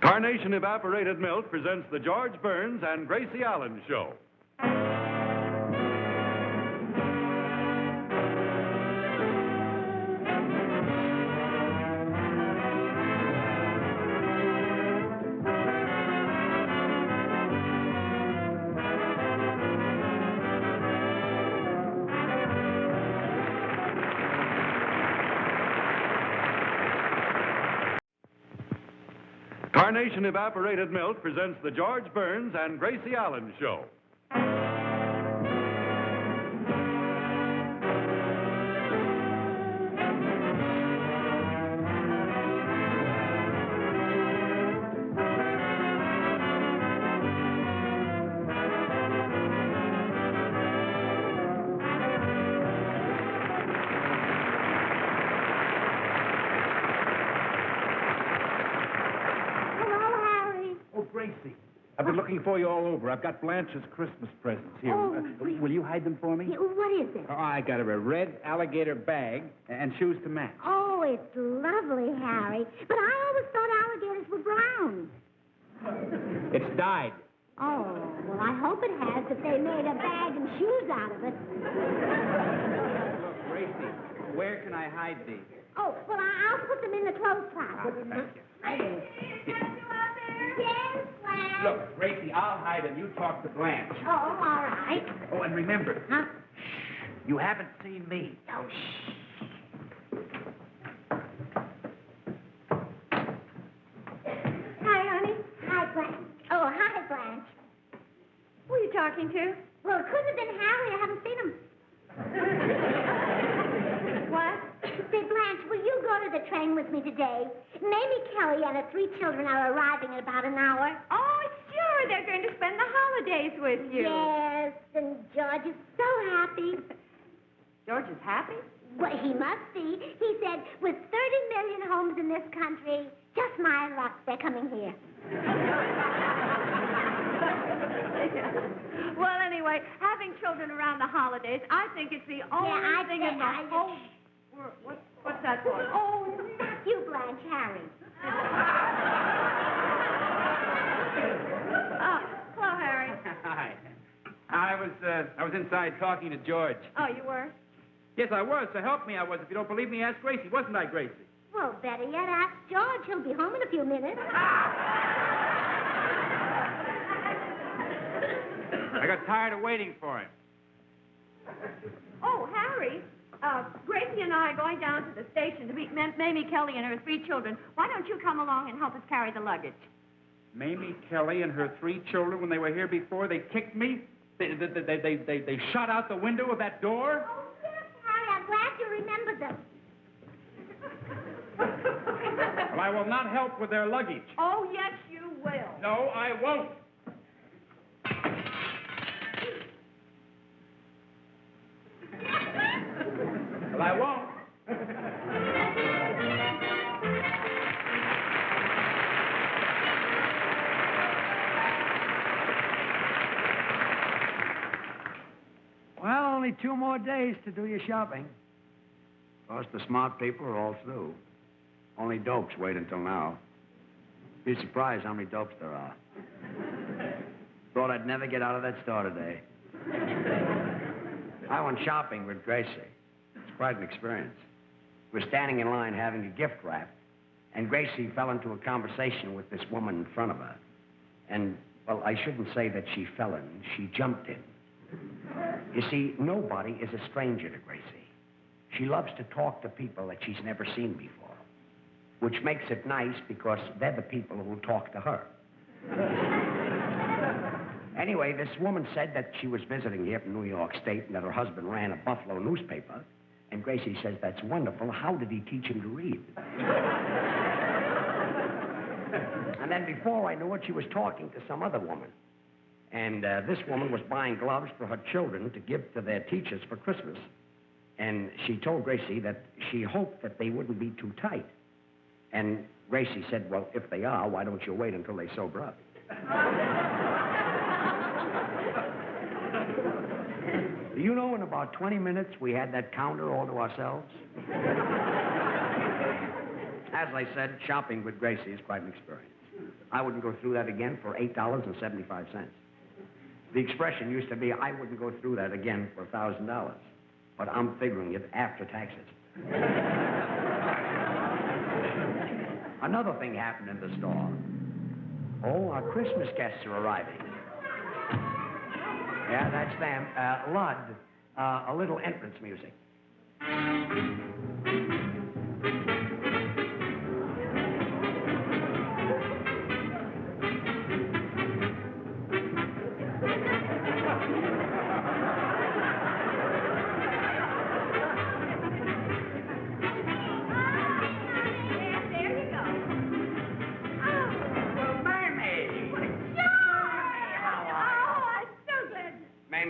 Carnation Evaporated Milk presents the George Burns and Gracie Allen Show. Carnation Evaporated Milk presents the George Burns and Gracie Allen Show. Gracie, I've been looking for you all over. I've got Blanche's Christmas presents here. Oh, will you hide them for me? Yeah, what is it? Oh, I got her a red alligator bag and shoes to match. Oh, it's lovely, Harry. But I always thought alligators were brown. It's dyed. Oh, well, I hope it has if they made a bag and shoes out of it. Look, Gracie, where can I hide these? Oh, well, I'll put them in the clothes closet. Thank you. Yes, Blanche. Look, Gracie, I'll hide them. You talk to Blanche. Oh, all right. Oh, and remember, Huh? you haven't seen me. Oh, shh. Hi, honey. Hi, Blanche. Oh, hi, Blanche. Who are you talking to? Well, it couldn't have been Harry. I haven't seen him. What? Say, Blanche, will you go to the train with me today? Mamie Kelly and her 3 children are arriving in about an hour. Oh, sure. They're going to spend the holidays with you. Yes, and George is so happy. George is happy? Well, he must be. He said, with 30 million homes in this country, just my luck, they're coming here. Well, anyway, having children around the holidays, I think it's the only thing in the whole world. What's that for? Oh, not you, Blanche, Harry. Hello, Harry. Hi. I was inside talking to George. Oh, you were? Yes, I was. So help me, I was. If you don't believe me, ask Gracie. Wasn't I, Gracie? Well, better yet, ask George. He'll be home in a few minutes. I got tired of waiting for him. Oh, Harry. Gracie and I are going down to the station to meet Mamie Kelly and her 3 children. Why don't you come along and help us carry the luggage? Mamie Kelly and her 3 children, when they were here before, they kicked me. They shot out the window of that door. Oh, yes, Harry, I'm glad you remembered them. Well, I will not help with their luggage. Oh, yes, you will. No, I won't. Well, I won't. Well, only 2 more days to do your shopping. Of course, the smart people are all through. Only dopes wait until now. Be surprised how many dopes there are. Thought I'd never get out of that store today. I went shopping with Gracie. It's quite an experience. We're standing in line having a gift wrap, and Gracie fell into a conversation with this woman in front of her. And, well, I shouldn't say that she fell in. She jumped in. You see, nobody is a stranger to Gracie. She loves to talk to people that she's never seen before, which makes it nice because they're the people who will talk to her. Anyway, this woman said that she was visiting here from New York State and that her husband ran a Buffalo newspaper. And Gracie says, that's wonderful. How did he teach him to read? And then before I knew it, she was talking to some other woman. And this woman was buying gloves for her children to give to their teachers for Christmas. And she told Gracie that she hoped that they wouldn't be too tight. And Gracie said, well, if they are, why don't you wait until they sober up? Do you know in about 20 minutes we had that counter all to ourselves? As I said, shopping with Gracie is quite an experience. I wouldn't go through that again for $8.75. The expression used to be, I wouldn't go through that again for $1,000. But I'm figuring it after taxes. Another thing happened in the store. Oh, our Christmas guests are arriving. Yeah, that's them. Lud, a little entrance music.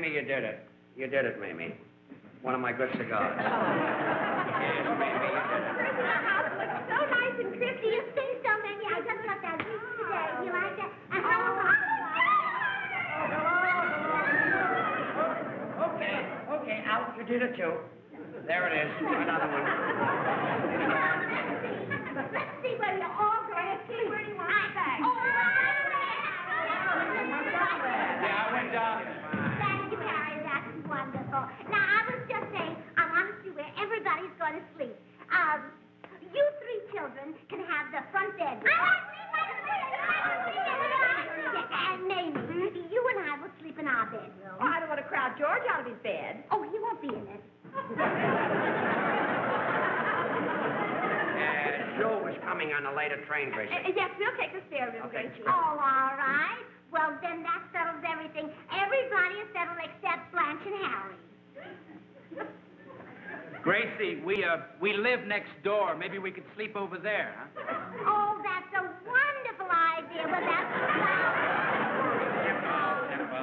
You did it. You did it, Mamie. One of my good cigars. Yes, Mamie, you did it. The house looks so nice and crispy. You think so, Mamie? I just got that juice today. You like that? And Okay, out. You did it, too. There it is. Another one. let's see where you're all going to sleep. Where do you want to stay? Yeah, I went down. Thank you, Harry. That's wonderful. Now, I was just saying, I want to see where everybody's going to sleep. You three children can have the front bed. And Mamie, you and I will sleep in our bedroom. Oh, I don't want to crowd George out of his bed. Oh, he won't be in it. Joe was coming on a later train, Gracie. Yes, we'll take the spare room, Okay. Gracie. Oh, all right. Well, then that settles everything. Everybody is settled except Blanche and Harry. Gracie, we live next door. Maybe we could sleep over there, huh? Oh, that's a wonderful idea. Well, that's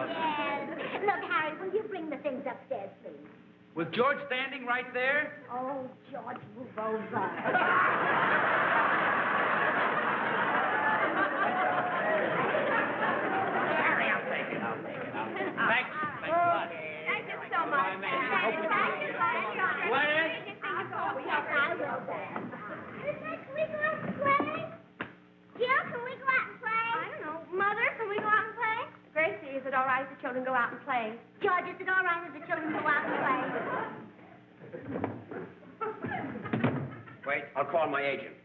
yes. Look, Harry, will you bring the things upstairs, please? Was George standing right there? Oh, George, move over. Harry, I'll take it. Thanks. Thanks a lot. Thank you so much. Bye, Mamie. Thank you, Glenn? Yes, I will, then. Can we go out and play? Jill, can we go out and play? I don't know. Mother, can we go out and play? Gracie, is it all right if the children go out and play? George, is it all right if the children go out and play? Wait, I'll call my agent.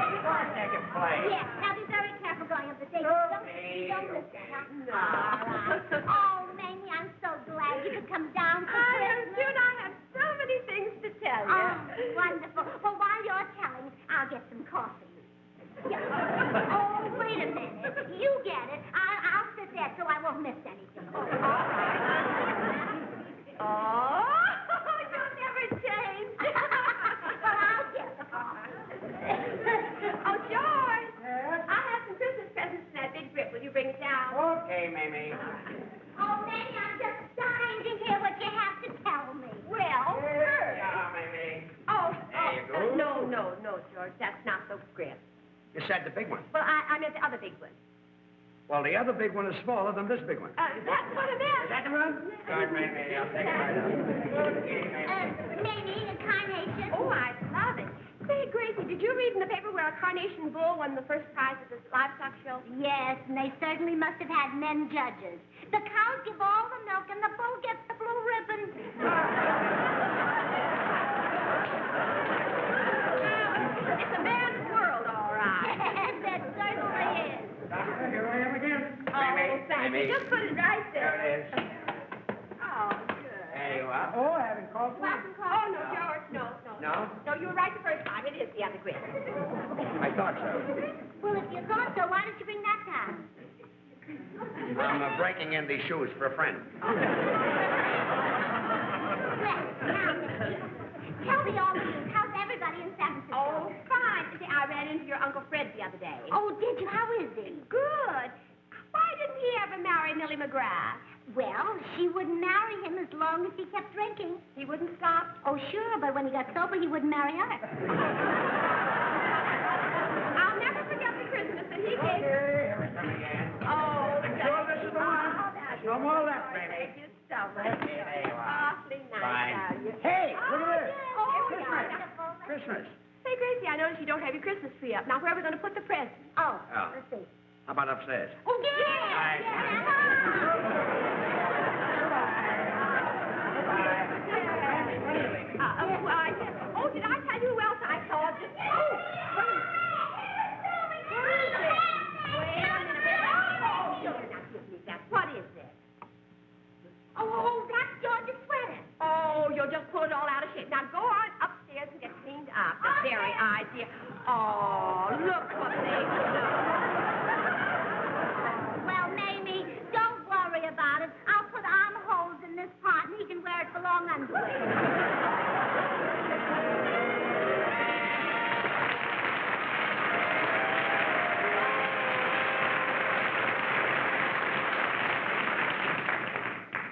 Yes, now be very careful going up the stairs. Don't miss that, huh? Oh, Mamie, I'm so glad you could come down for Christmas. Soon I have so many things to tell you. Oh, wonderful. Well, while you're telling, I'll get some coffee. Oh, wait a minute. You get it. I'll sit there so I won't miss anything. Oh, all right. Oh, you'll never change. Well, I'll get the coffee. Oh, George. I have some Christmas presents in that big grip. Will you bring it down? Okay, Mamie. Oh, Mamie, I'm just dying to hear what you have to tell me. Well, first. Yeah, Mamie. Oh, There you go. No, George. That's not the grip. You said the big one. Well, I meant the other big one. Well, the other big one is smaller than this big one. That's what it is. Is that the one? Good, Mamie. I'll take it right up. Okay, Mamie. Mamie, a carnation. Oh, I love it. Say, Gracie, did you read in the paper where a carnation bull won the first prize at this livestock show? Yes, and they certainly must have had men judges. The cows give all the milk, and the bull gets the blue ribbon. It's a man's world, all right. That certainly is. Doctor, here I am again. Oh, thank you. Mamie. Just put it right there. There it is. Oh, good. There you are. Oh, I haven't called for Welcome, oh, no, George, no. No? No, you were right the first time. It is the other grip. I thought so. Well, if you thought so, why did you bring that down? I'm breaking in these shoes for a friend. Well, now, Mamie, tell me all the news. How's everybody in San Francisco? Oh, fine. See, I ran into your Uncle Fred the other day. Oh, did you? How is he? Good. Why didn't he ever marry Millie McGrath? Well, she wouldn't marry him as long as he kept drinking. He wouldn't stop. Oh, sure, but when he got sober, he wouldn't marry her. I'll never forget the Christmas that he gave. Here we come again. Oh, sure this is the one. That's No more left, baby. Thank you so much. Okay, there you are. Awfully nice Fine. of you. Hey, look at this. Oh, Christmas. wonderful. Christmas. Hey, Gracie, I noticed you don't have your Christmas tree up. Now, where are we going to put the presents? Oh, Oh. let's see. How about upstairs? Oh, Oh, did I tell you who else I saw? Just... Oh, where is it? Wait a minute. Oh, you're not giving me that. What is it? Oh, that's George's sweater. Oh, you'll just pull it all out of shape. Now go on upstairs and get cleaned up. The very idea. Oh, look what they've done. Well, Mamie, don't worry about it. I'll put armholes in this part, and he can wear it for long underwear.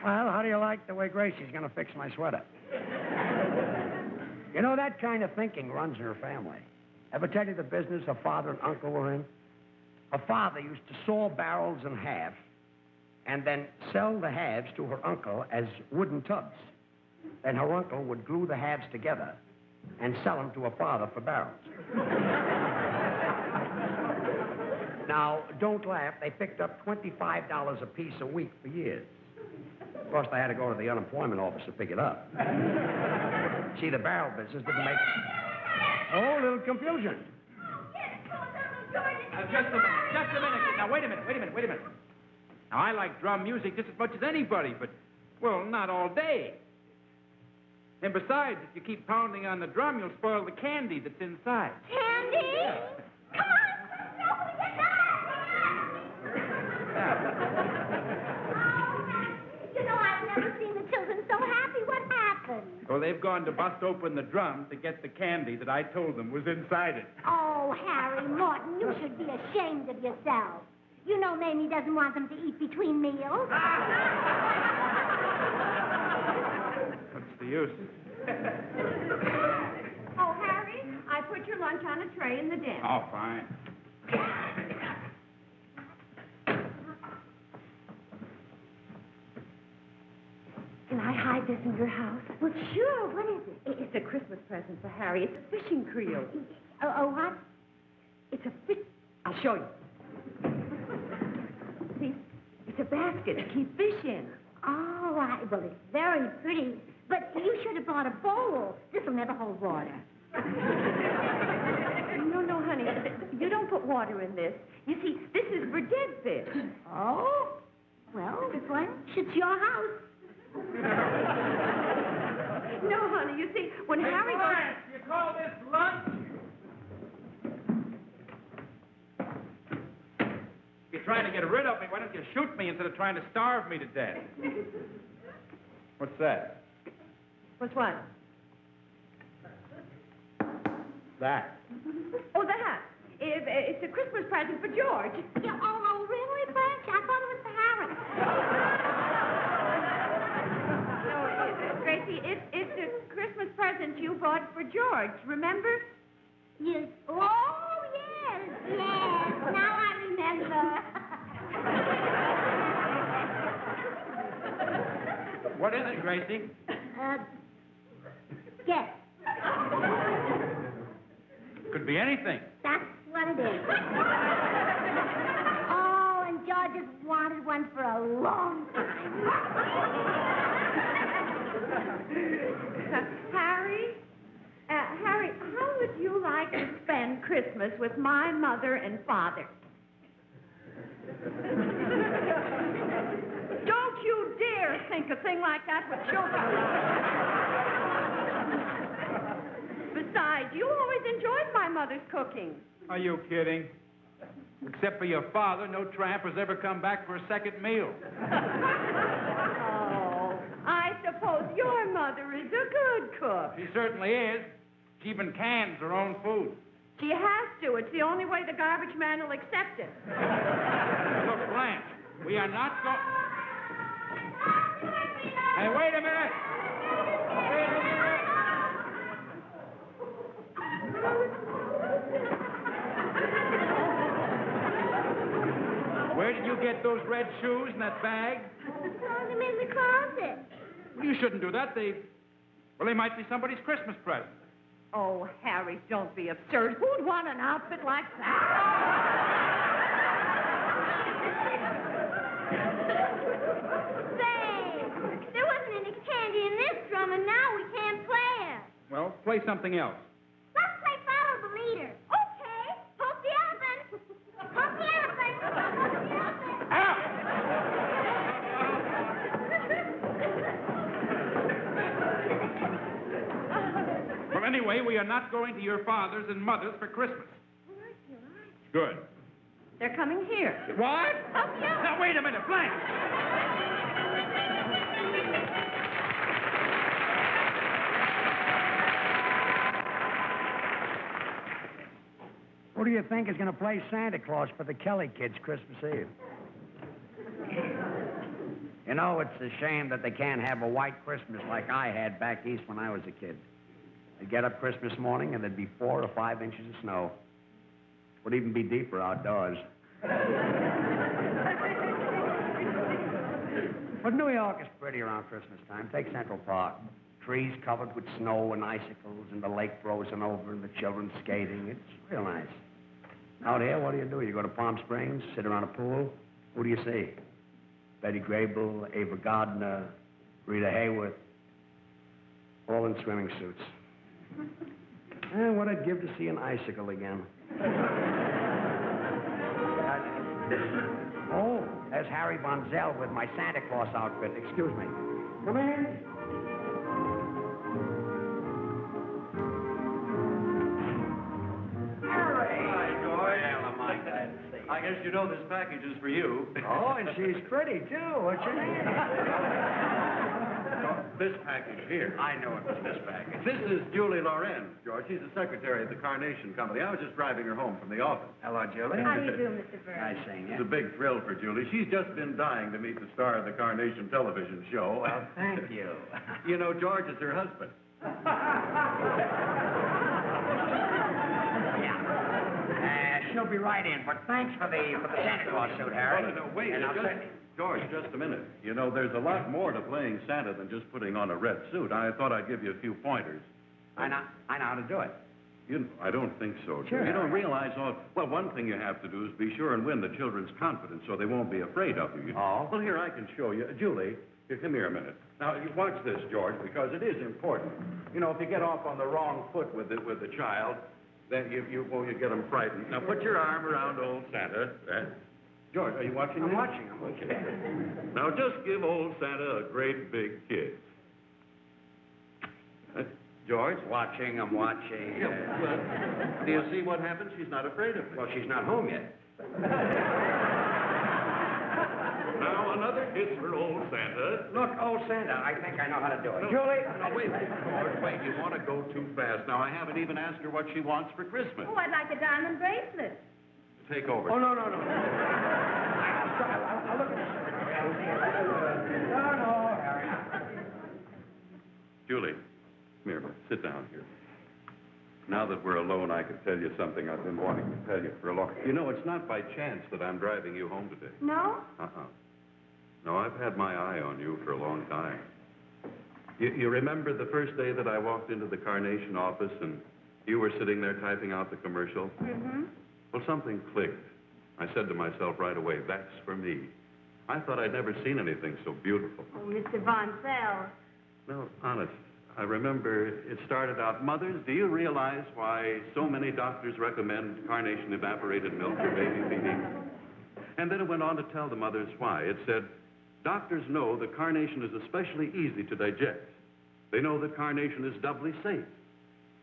Well, how do you like the way Gracie's going to fix my sweater? You know, that kind of thinking runs in her family. Ever tell you the business her father and uncle were in? Her father used to saw barrels in half and then sell the halves to her uncle as wooden tubs. Then her uncle would glue the halves together and sell them to her father for barrels. Now, don't laugh. They picked up $25 a piece a week for years. Of course, they had to go to the unemployment office to pick it up. See, the barrel business didn't make... Oh, a little confusion. Just a minute. Now, wait a minute. Now, I like drum music just as much as anybody, but, well, not all day. And besides, if you keep pounding on the drum, you'll spoil the candy that's inside. Candy? Yeah. Come on. Nobody get You know, I've never seen the children so happy. What happened? Well, they've gone to bust open the drum to get the candy that I told them was inside it. Oh, Harry Morton, you should be ashamed of yourself. You know Mamie doesn't want them to eat between meals. What's the use? Oh, Harry, I put your lunch on a tray in the den. Oh, fine. Can I hide this in your house? Well, sure. What is it? It's a Christmas present for Harry. It's a fishing creel. Oh, what? It's a fish... I'll show you. See? It's a basket to keep fish in. Oh, well, it's very pretty. But you should have brought a bowl. This will never hold water. No, honey. You don't put water in this. You see, this is for dead fish. Oh? Well, this one, it's your house. No, honey. You see, when Harry Clarence, you call this lunch? If you're trying to get rid of me, why don't you shoot me instead of trying to starve me to death? What's that? What's what? That. Oh, the hat. It's a Christmas present for George. Yeah, oh, really, French? I thought it was for Harry. No, Gracie, it's a Christmas present you bought for George, remember? Yes. Oh, yes. Now I remember. What is it, Gracie? Yes. Could be anything. That's what it is. Oh, and George has wanted one for a long time. Harry, how would you like to spend Christmas with my mother and father? Don't you dare think a thing like that with children around. Besides, you always enjoyed my mother's cooking. Are you kidding? Except for your father, no tramp has ever come back for a second meal. Oh, I suppose your mother is a good cook. She certainly is. She even cans her own food. She has to. It's the only way the garbage man will accept it. Look, Blanche, we are not going... Hey, wait a minute! Where did you get those red shoes in that bag? Oh, them in the closet. You shouldn't do that. They might be somebody's Christmas present. Oh, Harry, don't be absurd. Who'd want an outfit like that? Say, there wasn't any candy in this drum, and now we can't play it. Well, play something else. Let's play Follow the Leader. Okay. Poke the elephant. Poke the elephant. Poke the elephant. Out! Well, anyway, we are not going to your father's and mother's for Christmas. Good. They're coming here. What? Oh, yeah. Now, wait a minute, Blanche. Who do you think is going to play Santa Claus for the Kelly kids Christmas Eve? You know, it's a shame that they can't have a white Christmas like I had back east when I was a kid. They'd get up Christmas morning and there'd be 4 or 5 inches of snow. Would even be deeper outdoors. But New York is pretty around Christmas time. Take Central Park. Trees covered with snow and icicles, and the lake frozen over, and the children skating. It's real nice. Out here, what do? You go to Palm Springs, sit around a pool. Who do you see? Betty Grable, Ava Gardner, Rita Hayworth, all in swimming suits. And what I'd give to see an icicle again. Oh, there's Harry Von Zell with my Santa Claus outfit. Excuse me. Come in. I guess you know this package is for you. Oh, and she's pretty, too. What's your name? This package here. I know it was this package. This is Julie Loren, George. She's the secretary of the Carnation Company. I was just driving her home from the office. Hello, Julie. How do you do, Mr. Burns? Nice seeing It's you. a big thrill for Julie. She's just been dying to meet the star of the Carnation television show. Well, thank you. You know, George is her husband. She'll be right in, but thanks for the Santa Claus suit, Harry. Oh, no, wait. And I'll Just, send- George, just a minute. You know, there's a lot more to playing Santa than just putting on a red suit. I thought I'd give you a few pointers. I know how to do it. I don't think so, Joe. Sure. You don't realize well, one thing you have to do is be sure and win the children's confidence so they won't be afraid of you. Oh? Well, here, I can show you. Julie, here, come here a minute. Now, you watch this, George, because it is important. You know, if you get off on the wrong foot with the child, then you get them frightened. Now, put your arm around old Santa. George, are you watching I'm this? watching. Now, just give old Santa a great big kiss. George? I'm watching. Yeah, well, do you see what happens? She's not afraid of me. Well, she's not home yet. Now, another kiss for old Santa. Look, old Santa, I think I know how to do it. No, Julie? No, wait, George, wait. You want to go too fast. Now, I haven't even asked her what she wants for Christmas. Oh, I'd like a diamond bracelet. Take over. Oh, no. I'll look at this. No, Harry. Julie, come here. Sit down here. Now that we're alone, I can tell you something I've been wanting to tell you for a long... You know, it's not by chance that I'm driving you home today. No? No, I've had my eye on you for a long time. You remember the first day that I walked into the Carnation office and you were sitting there typing out the commercial? Mm-hmm. Well, something clicked. I said to myself right away, that's for me. I thought I'd never seen anything so beautiful. Oh, Mr. Von Zell. No, honest. I remember it started out, mothers, do you realize why so many doctors recommend Carnation evaporated milk for baby feeding? And then it went on to tell the mothers why. It said, doctors know that Carnation is especially easy to digest. They know that Carnation is doubly safe.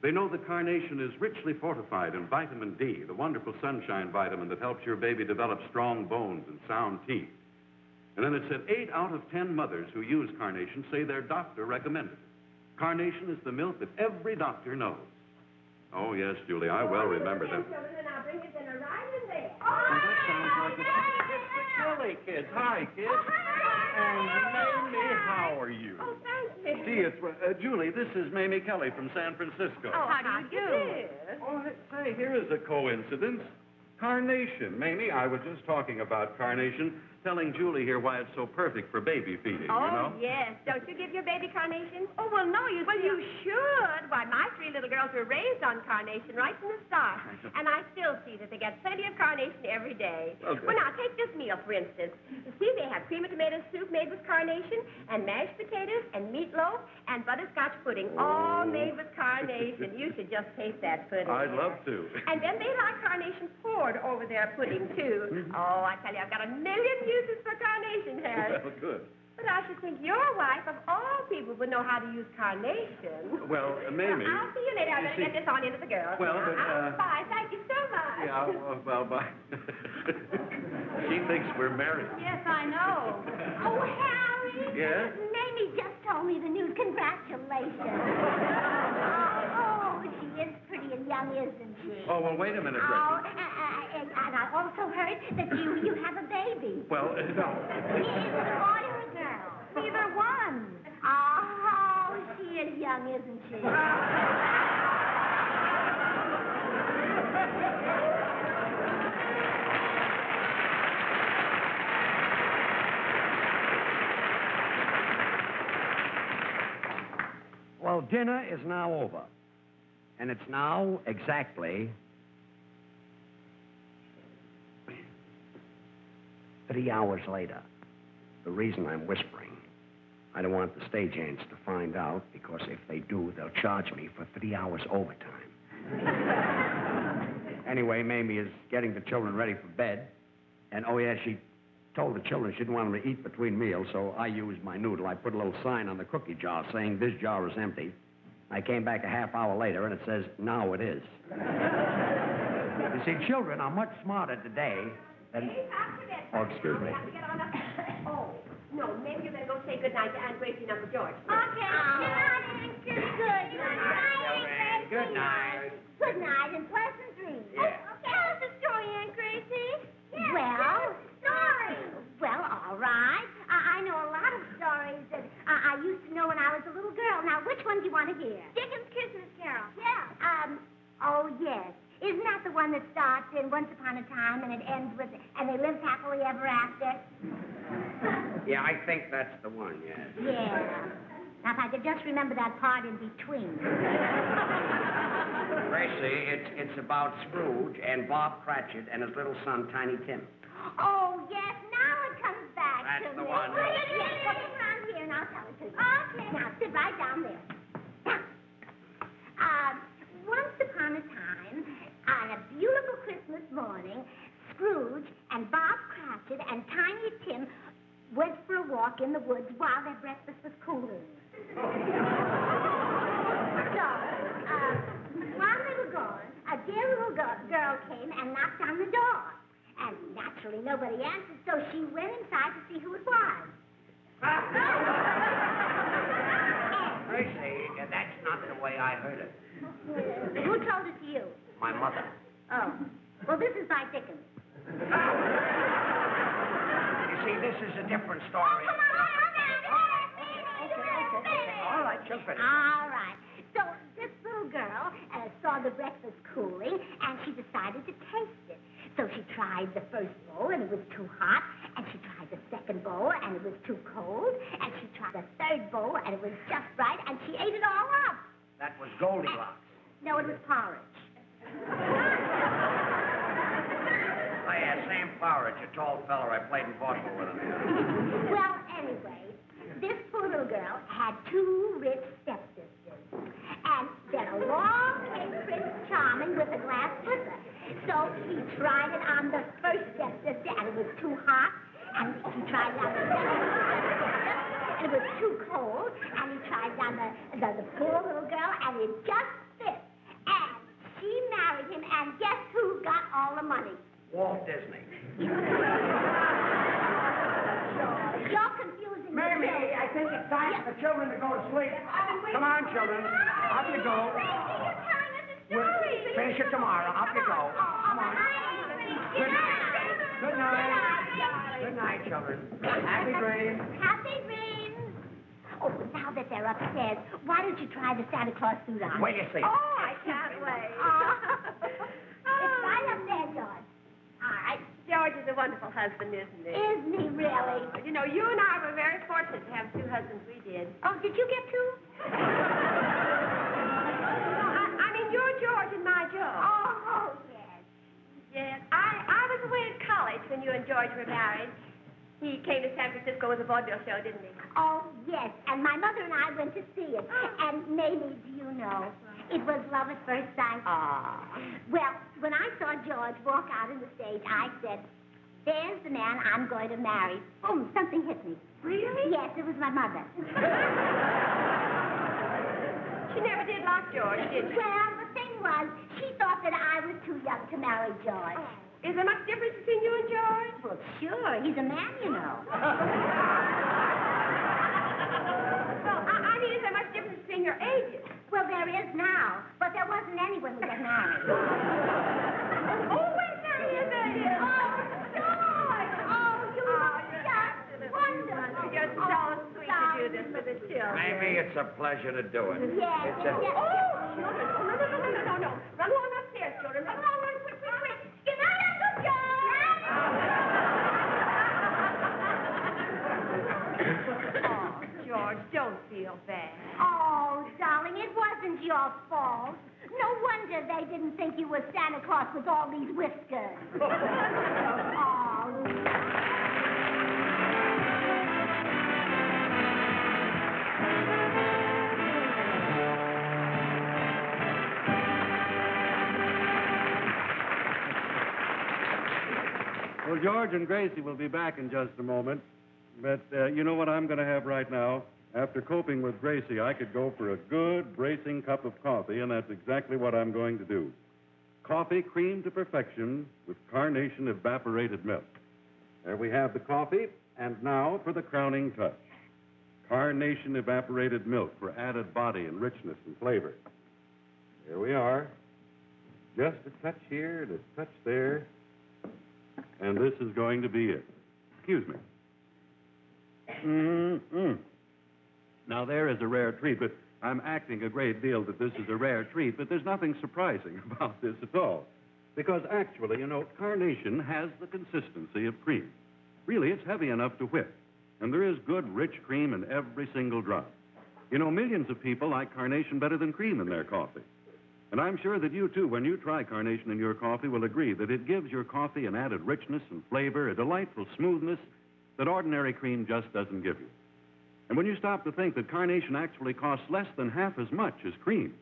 They know that Carnation is richly fortified in vitamin D, the wonderful sunshine vitamin that helps your baby develop strong bones and sound teeth. And then it said 8 out of 10 mothers who use Carnation say their doctor recommended it. Carnation is the milk that every doctor knows. Oh, yes, Julie, I well remember that. And I'll bring you dinner right in there. Well, that sounds like it's the Kelly kids. Hi, kids. And Mamie, how are you? Oh, thank you. Gee, it's Julie. This is Mamie Kelly from San Francisco. Oh, how do you do? Oh, say, here is a coincidence. Carnation. Mamie, I was just talking about carnation, telling Julie here why it's so perfect for baby feeding, Oh, you know? yes. Don't you give your baby carnation? Oh, well, no, you should. Why, my 3 little girls were raised on carnation right from the start. And I still see that they get plenty of carnation every day. Okay. Well, now, take this meal, for instance. You see, they have cream of tomato soup made with carnation, and mashed potatoes, and meatloaf, and butterscotch pudding, all made with carnation. You should just taste that pudding. I'd love to. And then they like carnation poured over their pudding, too. Oh, I tell you, I've got a million uses for carnation, Harry. Well, good. But I should think your wife, of all people, would know how to use carnation. Well, Mamie... I'll see you later. I better get this on into the girls. Well, but, Bye. Thank you so much. Yeah, well, bye. She thinks we're married. Yes, I know. Oh, Harry. Yes? Mamie just told me the news. Congratulations. Oh, she is pretty and young, isn't she? Oh, well, wait a minute, Oh, Gracie. and I also heard that you have a baby. Well, no. Is it a boy or a girl? Neither one. Oh, she is young, isn't she? Well, dinner is now over. And it's now exactly 3 hours later. The reason I'm whispering, I don't want the stagehands to find out, because if they do, they'll charge me for 3 hours overtime. Anyway, Mamie is getting the children ready for bed. And, oh, yeah, she told the children she didn't want them to eat between meals, so I used my noodle. I put a little sign on the cookie jar saying, "This jar is empty." I came back a half hour later, and it says, "Now it is." You see, children are much smarter today than... Oh, excuse me. Oh, no, maybe you better go say good night to Aunt Gracie and Uncle George. Okay. Good night, Aunt Gracie. Good night. Good night. Good night and pleasant dreams. Yeah. Tell us a story, Aunt Gracie. Well, story. Well, all right. I know a lot of stories that I used to know when I was a little girl. Now, which one do you want to hear? Dickens' Christmas Carol. Yeah. Oh, yes. Isn't that the one that starts in Once Upon a Time and it ends with, and they lived happily ever after? Yeah, I think that's the one, yes. Yeah. Now, if I could just remember that part in between. Gracie, it's about Scrooge and Bob Cratchit and his little son, Tiny Tim. Oh, yes. Now it comes back That's to the me. one. Yes, come around here and I'll tell it to you. Okay. Now, sit right down there. Now, once upon a time, on a beautiful Christmas morning, Scrooge and Bob Cratchit and Tiny Tim went for a walk in the woods while their breakfast was cooling. So, while they were gone, a dear little girl came and knocked on the door. And naturally, nobody answered, so she went inside to see who it was. Gracie, that's not the way I heard it. Who told it to you? My mother. Oh. Well, this is by Dickens. You see, this is a different story. Come on. All right, she'll finish. All right. So this little girl saw the breakfast cooling, and she decided to taste it. So she tried the first bowl, and it was too hot. And she tried the second bowl, and it was too cold. And she tried the third bowl, and it was just right. And she ate it all up. That was Goldilocks. No, it was porridge. Oh, yeah, Sam Porridge, a tall feller. I played in Boston with him. Well, anyway, this poor little girl had 2 rich stepsisters. And then along came Prince Charming with a glass slipper. So he tried it on the first stepsister, and it was too hot. And he tried it on the second stepsister, and it was too cold. And he tried it on the poor little girl, and it just fit. And she married him, and guess who got all the money? Walt Disney. You're confusing me. Mamie, I think it's time for the children to go to sleep. Come on, children. Off you go. You're telling us a story. Finish it tomorrow. Off you go. Come on. Good night. Good night. Good night, children. Happy dreams. Happy dreams. Oh, now that they're upstairs, why don't you try the Santa Claus suit on? Wait, you see. Oh, I can't wait. It's right up there, George. wonderful husband, isn't he? Isn't he really? You know, you and I were very fortunate to have two husbands we did. Oh, did you get two? I mean, you're George and my George. Oh, yes. Yes. I was away at college when you and George were married. He came to San Francisco with a vaudeville show, didn't he? Oh, yes. And my mother and I went to see it. And, Mamie, do you know, it was love at first sight. Ah. Well, when I saw George walk out on the stage, I said, there's the man I'm going to marry. Boom, something hit me. Really? Yes, it was my mother. She never did like George, did she? Well, the thing was, she thought that I was too young to marry George. Oh. Is there much difference between you and George? Well, sure. He's a man, you know. Well, I mean, is there much difference between your ages? Well, there is now, but there wasn't any when we got married. Oh, wait, there is. Oh, George! Oh, you look just wonderful. You're so sweet to do this for the children. Mamie, it's a pleasure to do it. Yes, It's a... yes. Oh, children. Oh, no. Run along upstairs, children. Run along, quick. Good night, Uncle George! Oh, George, don't feel bad. Oh, darling, it wasn't your fault. No wonder they didn't think you were Santa Claus with all these whiskers. Oh. Well, George and Gracie will be back in just a moment. But you know what I'm going to have right now? After coping with Gracie, I could go for a good, bracing cup of coffee, and that's exactly what I'm going to do. Coffee creamed to perfection with carnation evaporated milk. There we have the coffee, and now for the crowning touch. Carnation evaporated milk for added body and richness and flavor. Here we are. Just a touch here and a touch there. And this is going to be it. Excuse me. Now, there is a rare treat, but I'm acting a great deal that this is a rare treat, but there's nothing surprising about this at all. Because actually, you know, carnation has the consistency of cream. Really, it's heavy enough to whip. And there is good, rich cream in every single drop. You know, millions of people like carnation better than cream in their coffee. And I'm sure that you, too, when you try carnation in your coffee, will agree that it gives your coffee an added richness and flavor, a delightful smoothness that ordinary cream just doesn't give you. And when you stop to think that carnation actually costs less than half as much as cream,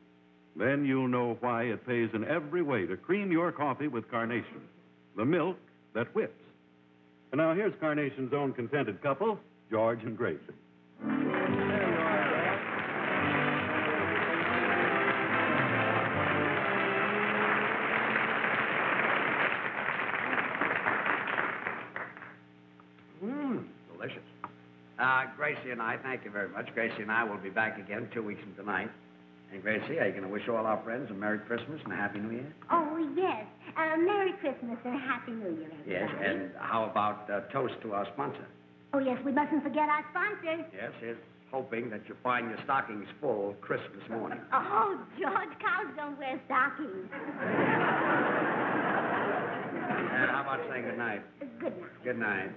then you'll know why it pays in every way to cream your coffee with carnation, the milk that whips. And now here's Carnation's own contented couple, George and Gracie. Delicious. Gracie and I, thank you very much. Gracie and I will be back again 2 weeks from tonight. And Gracie, are you going to wish all our friends a Merry Christmas and a Happy New Year? Oh, yes. Merry Christmas and a Happy New Year, everybody. Yes, and how about a toast to our sponsor? Oh, yes, we mustn't forget our sponsors. Yes, here's hoping that you find your stockings full Christmas morning. Oh, George, cows don't wear stockings. And how about saying good night? Good night. Good night.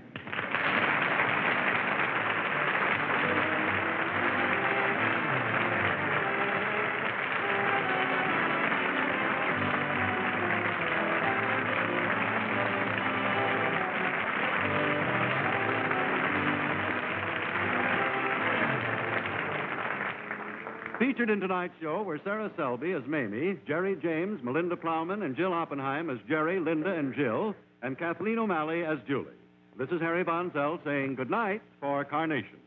Featured in tonight's show were Sarah Selby as Mamie, Jerry James, Melinda Plowman, and Jill Oppenheim as Jerry, Linda, and Jill, and Kathleen O'Malley as Julie. This is Harry Von Zell saying good night for Carnation.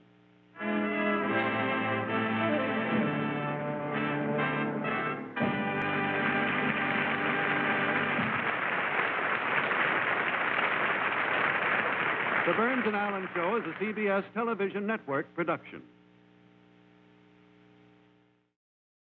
The Burns and Allen Show is a CBS television network production.